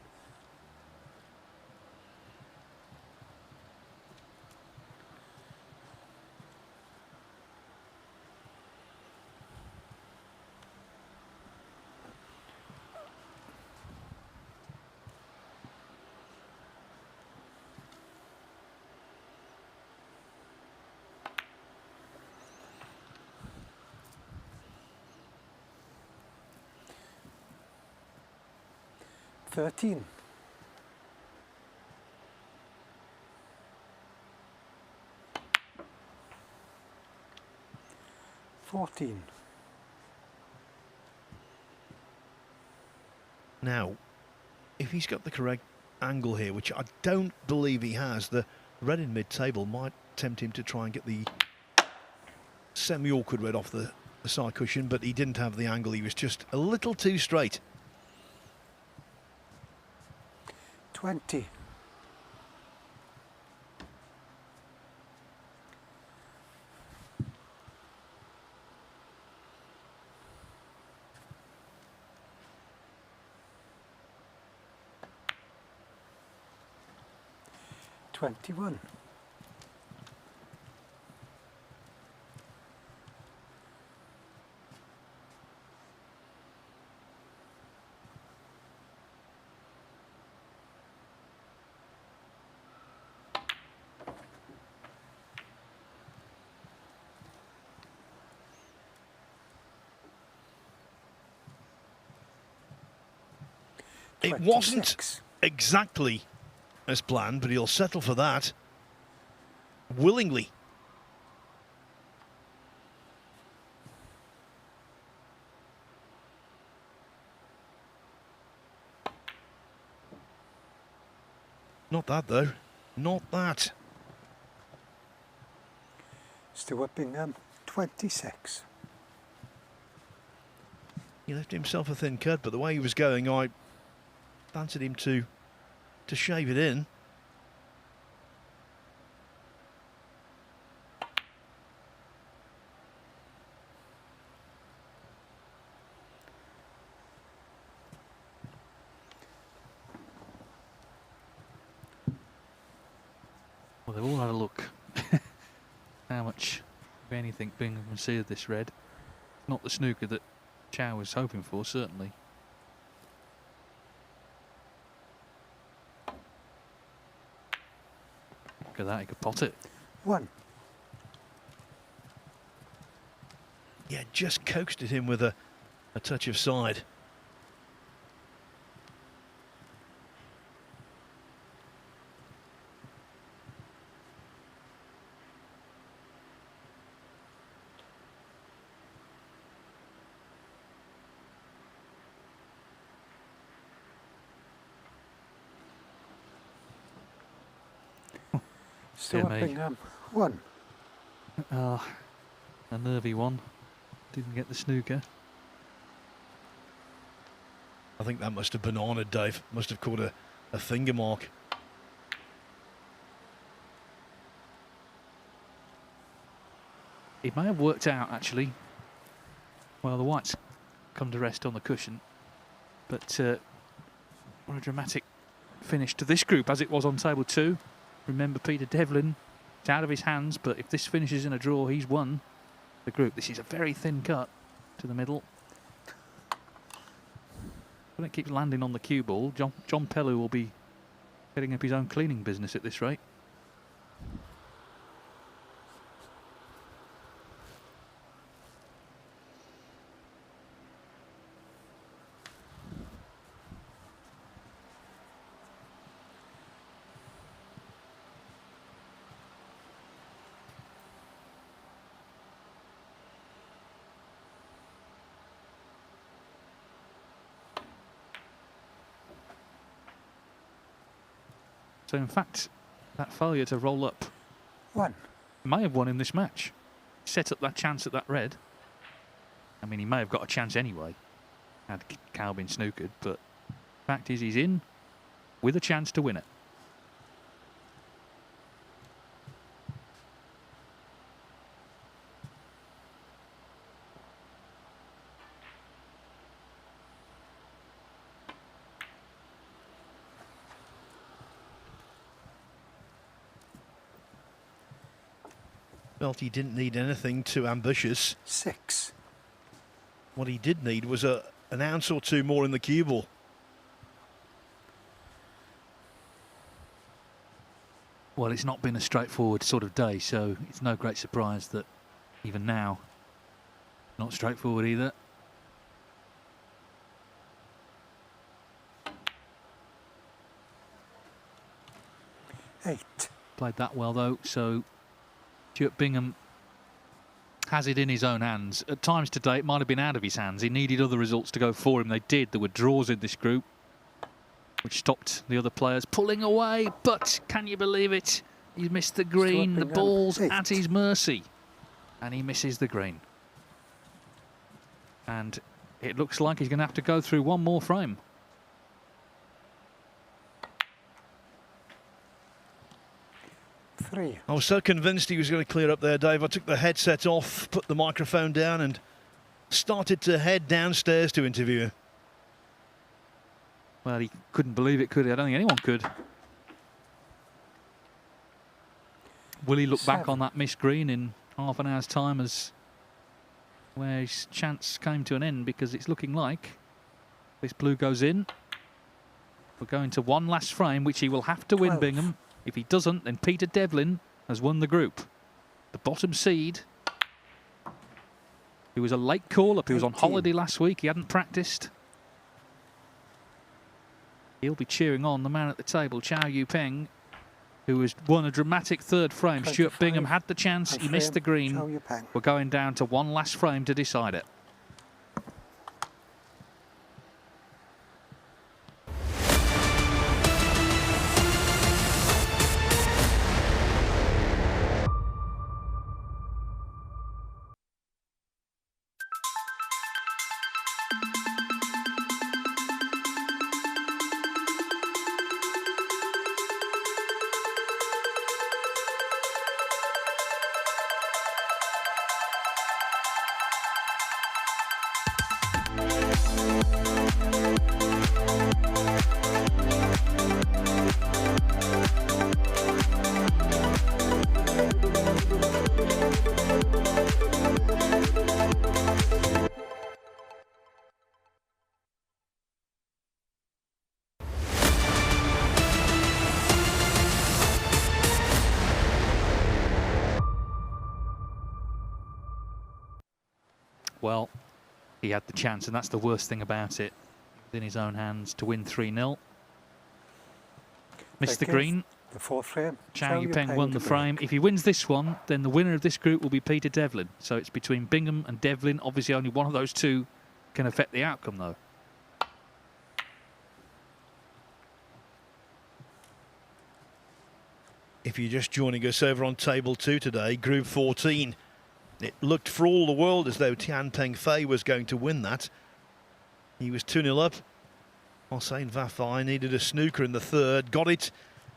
Thirteen. 14. Now, if he's got the correct angle here, which I don't believe he has, the red in mid-table might tempt him to try and get the semi-awkward red off the side cushion, but he didn't have the angle. He was just a little too straight. 20. 21. 26. It wasn't exactly as planned, but he'll settle for that willingly. Not that though, not that. Stuart Bingham, 26. He left himself a thin cut, but the way he was going, I fancied him to shave it in. Well, they've all had a look. How much, if anything, Bingham can see of this red. Not the snooker that Cao was hoping for, certainly. Look at that, he could pot it. 1. Yeah, just coaxed it in with a touch of side. Stuart Bingham, 1. A nervy one. Didn't get the snooker. I think that must have bananaed Dave. Must have caught a finger mark. It may have worked out, actually. Well, the whites come to rest on the cushion. But what a dramatic finish to this group, as it was on table 2. Remember, Peter Devlin, it's out of his hands, but if this finishes in a draw, he's won the group. This is a very thin cut to the middle. When it keeps landing on the cue ball, John Pellew will be setting up his own cleaning business at this rate. So in fact, that failure to roll up may have won him this match. Set up that chance at that red. I mean, he may have got a chance anyway, had Cao been snookered, but fact is he's in with a chance to win it. Felt he didn't need anything too ambitious. 6. What he did need was an ounce or two more in the cue ball. Well, it's not been a straightforward sort of day, so it's no great surprise that even now, not straightforward either. Eight. Played that well though, so Stuart Bingham has it in his own hands. At times today it might have been out of his hands. He needed other results to go for him. They did. There were draws in this group, which stopped the other players pulling away. But can you believe it? He missed the green. The ball's at his mercy. And he misses the green. And it looks like he's going to have to go through one more frame. I was so convinced he was going to clear up there, Dave. I took the headset off, put the microphone down and started to head downstairs to interview him. Well, he couldn't believe it, could he? I don't think anyone could. Will he look back on that missed green in half an hour's time as where his chance came to an end? Because it's looking like this blue goes in. We're going to one last frame, which he will have to win, Bingham. If he doesn't, then Peter Devlin has won the group. The bottom seed, who was a late call-up, he was on holiday last week, he hadn't practiced. He'll be cheering on the man at the table, Cao Yupeng, who has won a dramatic third frame. Stuart Bingham had the chance, he missed the green. We're going down to one last frame to decide it. Well, he had the chance, and that's the worst thing about it. In his own hands to win 3-0. Missed the green. The fourth frame. Cao Yupeng won the frame. If he wins this one, then the winner of this group will be Peter Devlin. So it's between Bingham and Devlin. Obviously, only one of those two can affect the outcome, though. If you're just joining us over on table 2 today, Group 14. It looked for all the world as though Tian Pengfei was going to win that. He was 2-0 up. Hossein Vafai needed a snooker in the third, got it,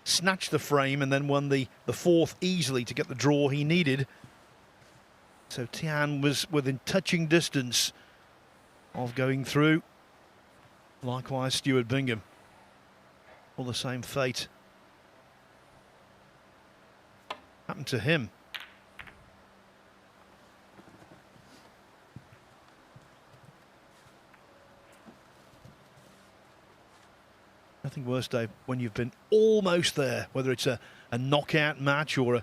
snatched the frame and then won the fourth easily to get the draw he needed. So Tian was within touching distance of going through. Likewise, Stuart Bingham. All the same fate happened to him. Nothing worse, Dave, when you've been almost there, whether it's a knockout match or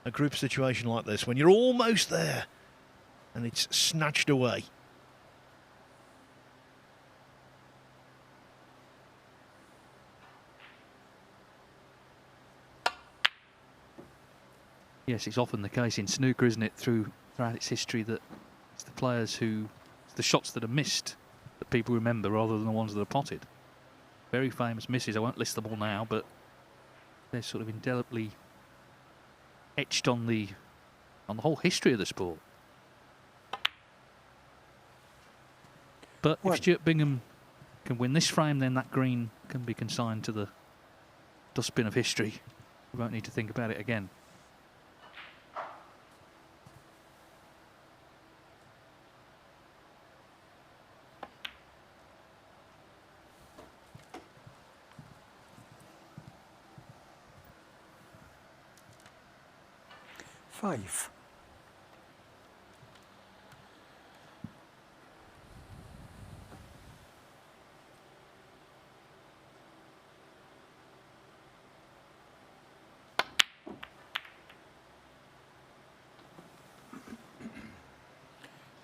a group situation like this, when you're almost there and it's snatched away. Yes, it's often the case in snooker, isn't it, throughout its history, that it's the players it's the shots that are missed that people remember rather than the ones that are potted. Very famous misses, I won't list them all now, but they're sort of indelibly etched on the whole history of the sport. But if Stuart Bingham can win this frame, then that green can be consigned to the dustbin of history. We won't need to think about it again. Five.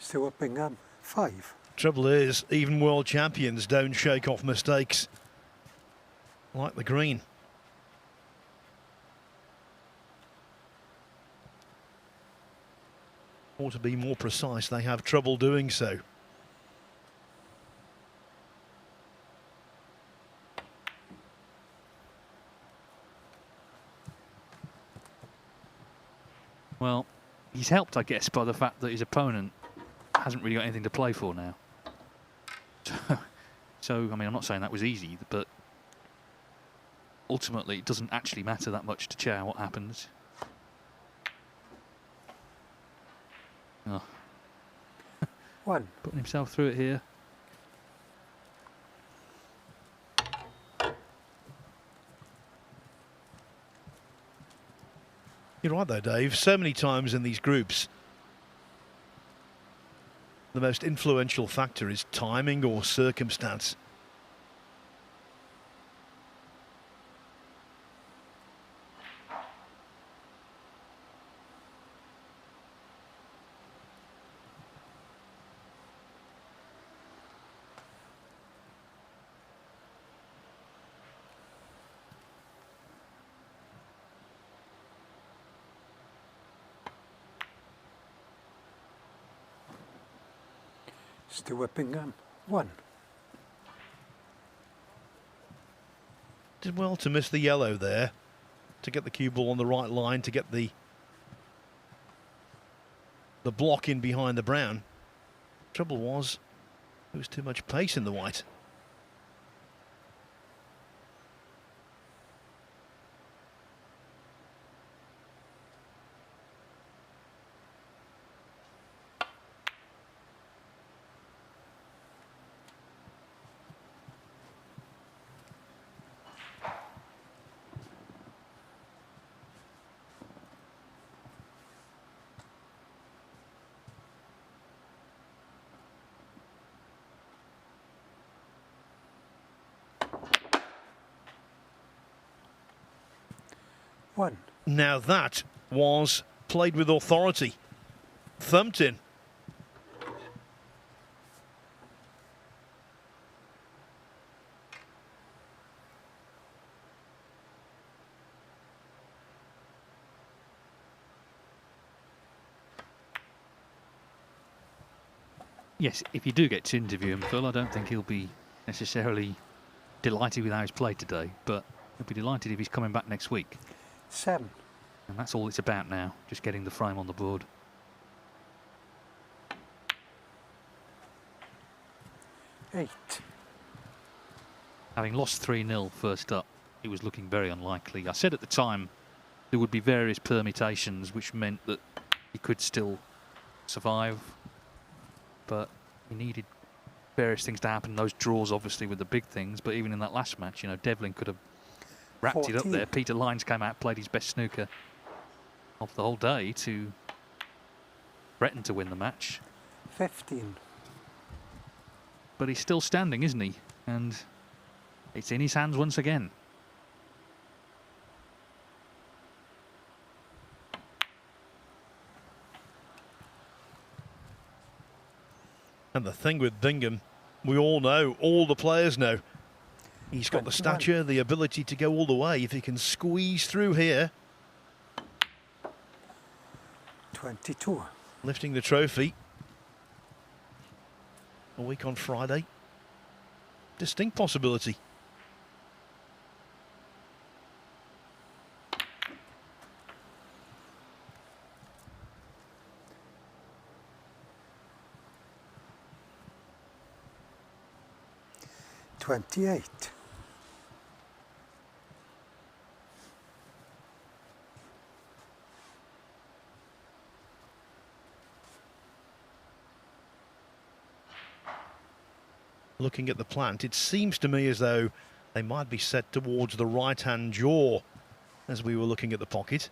Stuart Bingham, 5. Trouble is, even world champions don't shake off mistakes like the green. Or to be more precise, they have trouble doing so. Well, he's helped, I guess, by the fact that his opponent hasn't really got anything to play for now. So, I mean, I'm not saying that was easy, but ultimately it doesn't actually matter that much to Cao what happens. Oh. 1. Putting himself through it here. You're right though, Dave. So many times in these groups, the most influential factor is timing or circumstance. Stuart Bingham, 1. Did well to miss the yellow there, to get the cue ball on the right line, to get the block in behind the brown. Trouble was, there was too much pace in the white. Now that was played with authority. Thumped in. Yes, if you do get to interview him, Phil, I don't think he'll be necessarily delighted with how he's played today, but he'll be delighted if he's coming back next week. 7. And that's all it's about now, just getting the frame on the board. 8. Having lost 3-0 first up, it was looking very unlikely. I said at the time there would be various permutations which meant that he could still survive, but he needed various things to happen. Those draws, obviously, were the big things. But even in that last match, you know, Devlin could have wrapped it up 14. there. Peter Lyons came out, played his best snooker of the whole day to threaten to win the match. 15. But he's still standing, isn't he? And it's in his hands once again. And the thing with Bingham, we all know, all the players know, he's got the 21. stature, the ability to go all the way. If he can squeeze through here, 22. lifting the trophy a week on Friday, distinct possibility. $28. Looking at the plant, it seems to me as though they might be set towards the right-hand jaw as we were looking at the pocket.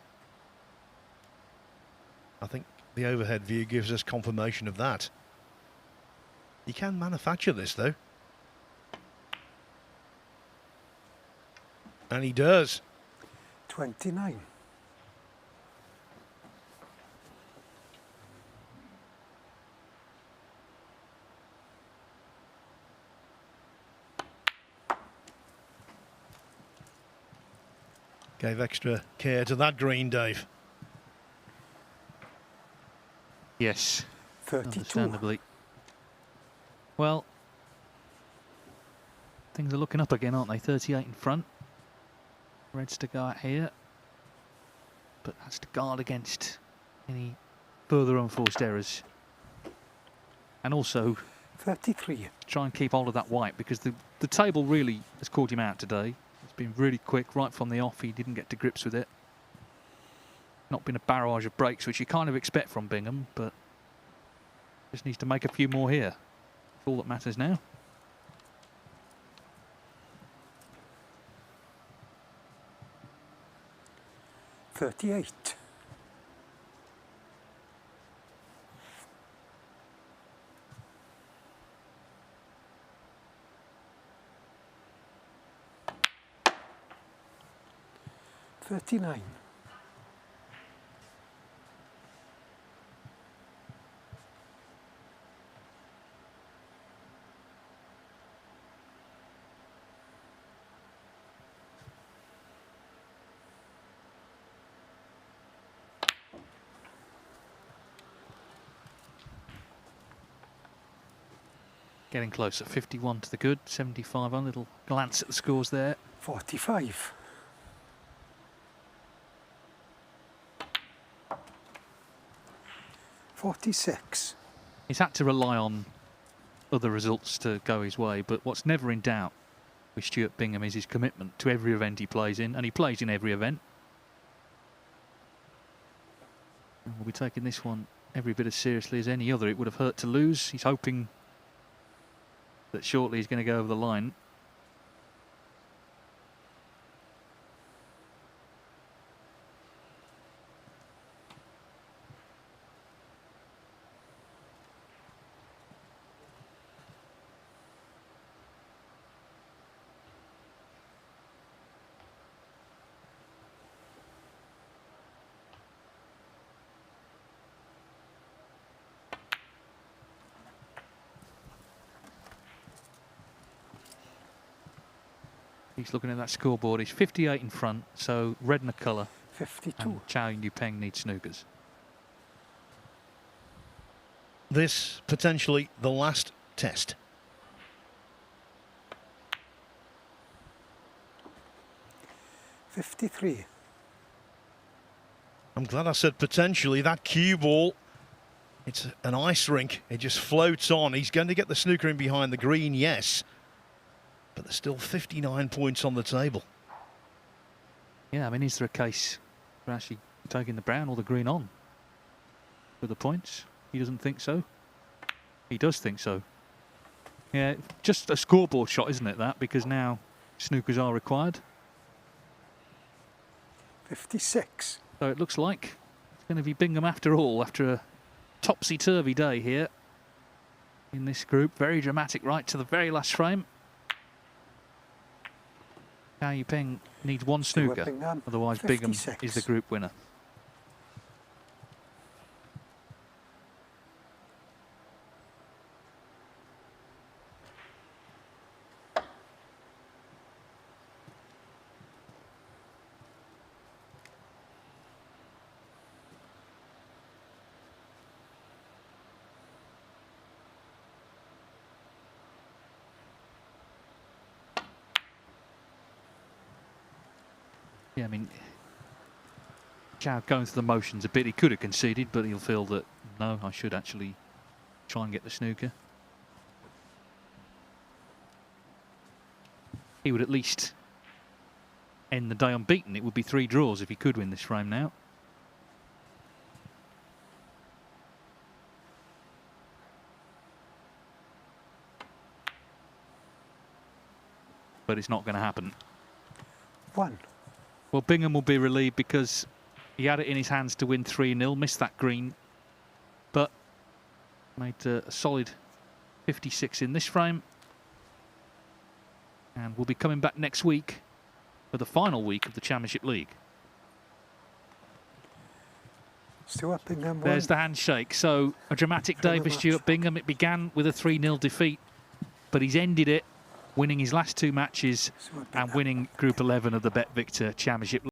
I think the overhead view gives us confirmation of that. You can manufacture this, though. And he does. 29. Gave extra care to that green, Dave. Yes, 32. understandably. Well, things are looking up again, aren't they? 38 in front. Reds to go out here. But that's to guard against any further unforced errors. And also 33. try and keep hold of that white, because the table really has caught him out today. It's been really quick right from the off. He didn't get to grips with it. Not been a barrage of breaks, which you kind of expect from Bingham, but just needs to make a few more here. That's all that matters now. $38. $39. Getting closer. 51 to the good, 75 on. Little glance at the scores there. 45. $46. He's had to rely on other results to go his way, but what's never in doubt with Stuart Bingham is his commitment to every event he plays in, and he plays in every event. We'll be taking this one every bit as seriously as any other. It would have hurt to lose. He's hoping that shortly he's going to go over the line. He's looking at that scoreboard. He's 58 in front, so red and a colour. 52. And Cao Yupeng needs snookers. This potentially the last test. $53. I'm glad I said potentially. That cue ball, it's an ice rink. It just floats on. He's going to get the snooker in behind the green, yes. But there's still 59 points on the table. Yeah, I mean, is there a case for actually taking the brown or the green on for the points? He doesn't think so. He does think so. Yeah, just a scoreboard shot, isn't it, that? Because now snookers are required. 56. So it looks like it's going to be Bingham after all, after a topsy-turvy day here in this group. Very dramatic right to the very last frame. Cao Yupeng needs one snooker, Bingham, otherwise 56. Bingham is the group winner. Yeah, I mean, Cao going through the motions a bit. He could have conceded, but he'll feel that, no, I should actually try and get the snooker. He would at least end the day unbeaten. It would be 3 draws if he could win this frame now. But it's not going to happen. 1. Well, Bingham will be relieved because he had it in his hands to win 3-0, missed that green, but made a solid 56 in this frame. And we'll be coming back next week for the final week of the Championship League. Stuart Bingham. There's the handshake. So a dramatic day for Stuart Bingham. It began with a 3-0 defeat, but he's ended it winning his last 2 matches and winning Group 11 of the Bet Victor Championship League.